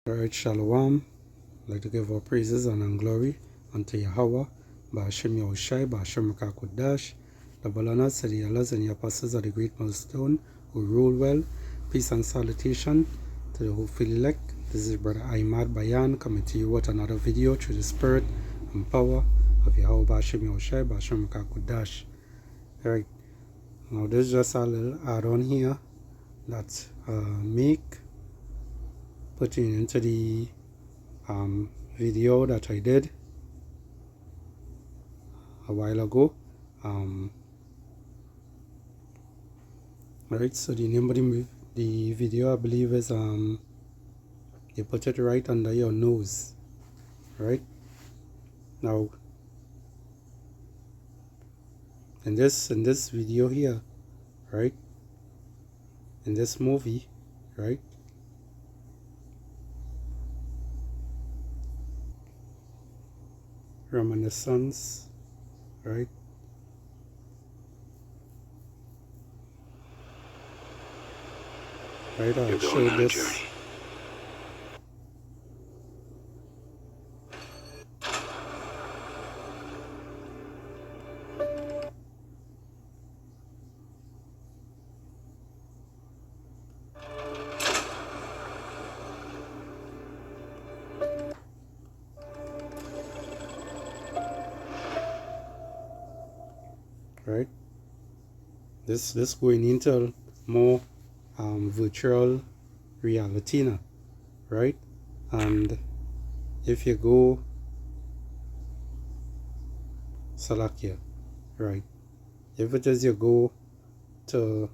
Alright, Shalom. I'd like to give our praises and glory unto Yahweh, Ba'ashem Yahushai, Ba'ashem Makakodash, the Balanas, the Allahs, and the apostles of the great milestone who rule well. Peace and salutation to the hopeful elect. This is Brother Ahmad Bayan coming to you with another video through the spirit and power of Yahweh, Ba'ashem Yahushai, Ba'ashem Makakodash. Alright, now this is just a little add-on here that putting into the video that I did a while ago. Alright, so the name of the video, I believe, is you put it right under your nose. Right now, in this video here, right, in this movie, right, reminiscence, right, I'll show this. Right, this going into more virtual reality now, right? And if you go select here, right, if it is you go to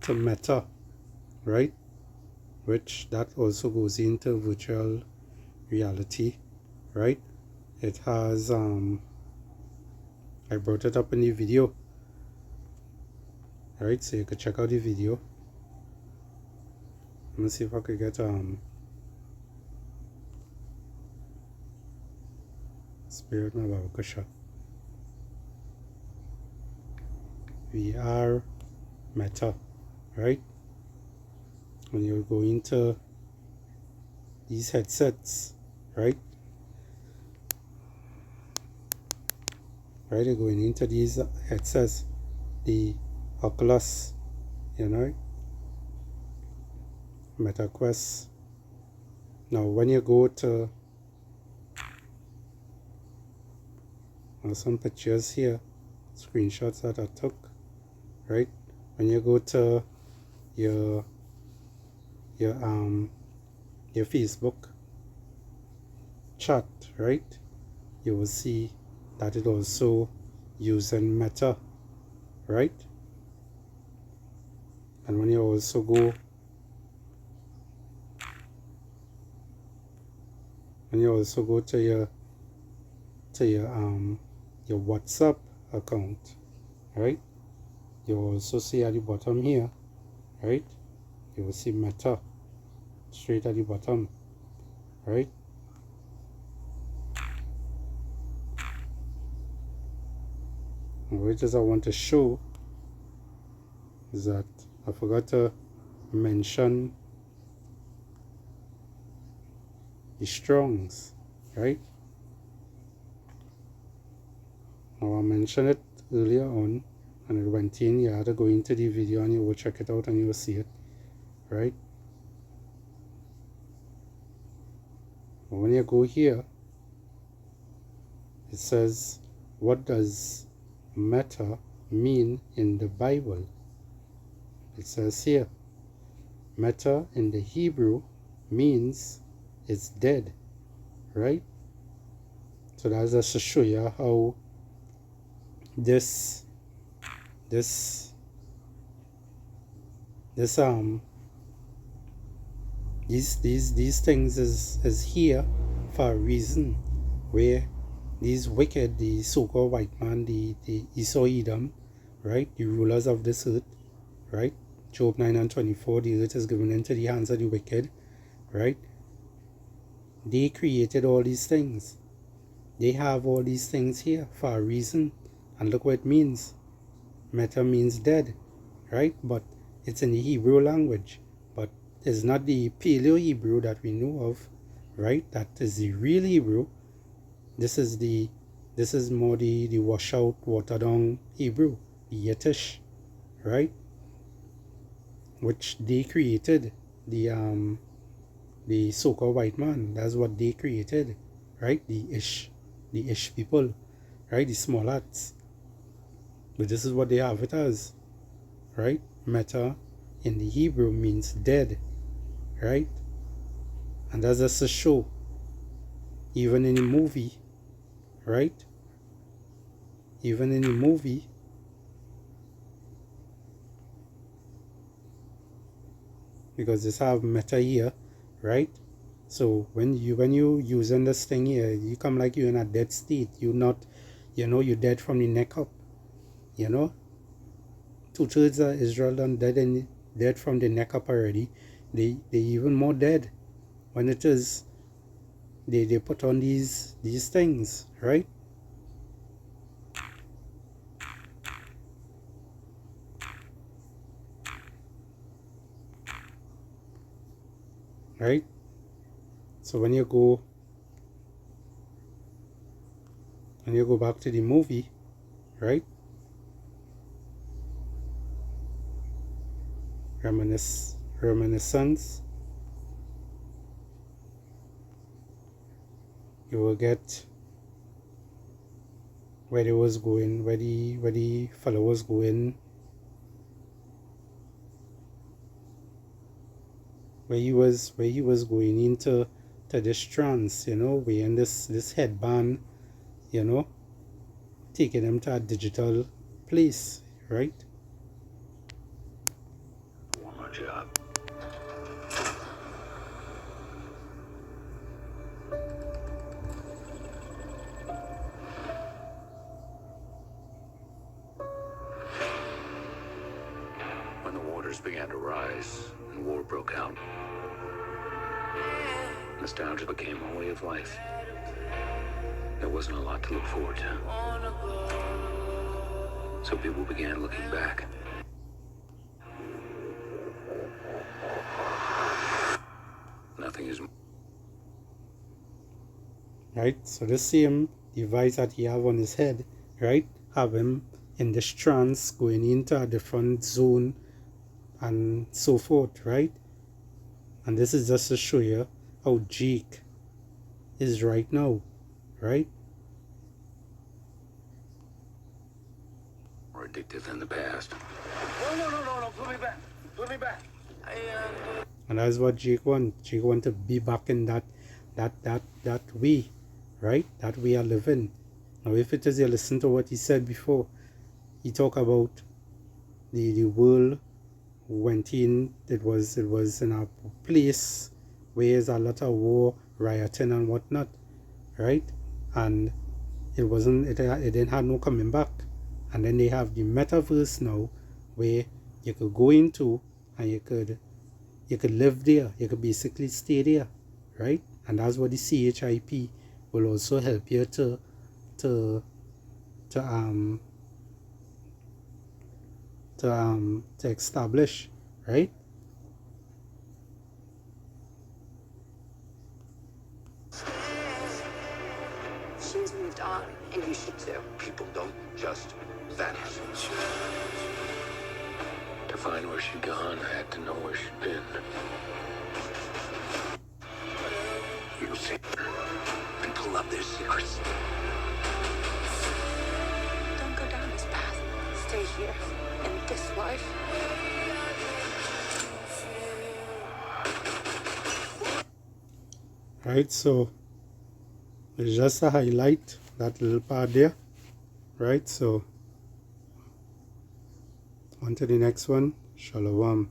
Meta, right, which that also goes into virtual reality, right? It has I brought it up in the video, right, so you could check out the video. Let me see if I could get Spirit Nabakasha VR Meta, right? When you go into these headsets, right, you're going into these headsets, the Oculus, Meta Quest. Now when you go to some pictures here, screenshots that I took, right, when you go to your Facebook chat, right, you will see that it also using Meta, right? And when you also go to your WhatsApp account, right, you will also see at the bottom here, right, you will see Meta straight at the bottom, right? And what I want to show is that I forgot to mention the Strongs, right? Now I mentioned it earlier on and it went in. You had to go into the video and you will check it out and you will see it, right? When you go here, it says, what does Meta mean in the Bible? It says here, Meta in the Hebrew means it's dead, right? So that's just to show you how these things is here for a reason, where these wicked, the so-called white man, the Esau Edom, right, the rulers of this earth, right, Job 9:24, the earth is given into the hands of the wicked, right? They created all these things. They have all these things here for a reason, and look what it means. Meta means dead, right? But It's in the Hebrew language, but it's not the Paleo Hebrew that we know of, right? That is the real Hebrew. This is more the washout, watered down Hebrew, the Yiddish, right? Which they created, the so-called white man. That's what they created, right? The Ish people, right? The small hats. But this is what they have it as, right? Meta in the Hebrew means dead, right? And that's just a show. Even in the movie, right? Even in the movie, because this have meta here, right? So when you using this thing here, you come like you're in a dead state. You're not, you're dead from the neck up. 2/3 of Israel done dead from the neck up already. They even more dead when it is they put on these things, right? Right? So when you go back to the movie, right? Reminiscence, you will get where they was going, where the fellow was going, where he was going into this trance, wearing this headband, taking him to a digital place, right? One more job. When the waters began to rise and war broke out, nostalgia became a way of life. There wasn't a lot to look forward to. So people began looking back. Nothing is... Right? So the same device that he have on his head, right? Have him in this trance going into a different zone and so forth, right? And this is just to show you how Jake is right now, right? More addictive than the past. No, put me back. Put me back. And that's what Jake want. Jake want to be back in that way, right? That way of living. Now if it is, you listen to what he said before. He talk about the world went in, it was in a place where there's a lot of war, rioting and whatnot, right? And it didn't have no coming back. And then they have the metaverse now, where you could go into and you could live there. You could basically stay there, right? And that's what the CHIP will also help you to establish, right? She's moved on, and you should too. People don't just vanish. To find where she'd gone, I had to know where she'd been. You see, people love their secrets. Don't go down this path. Stay here, in this life. Right, so it's just a highlight, that little part there, right? So on to the next one. Shalom.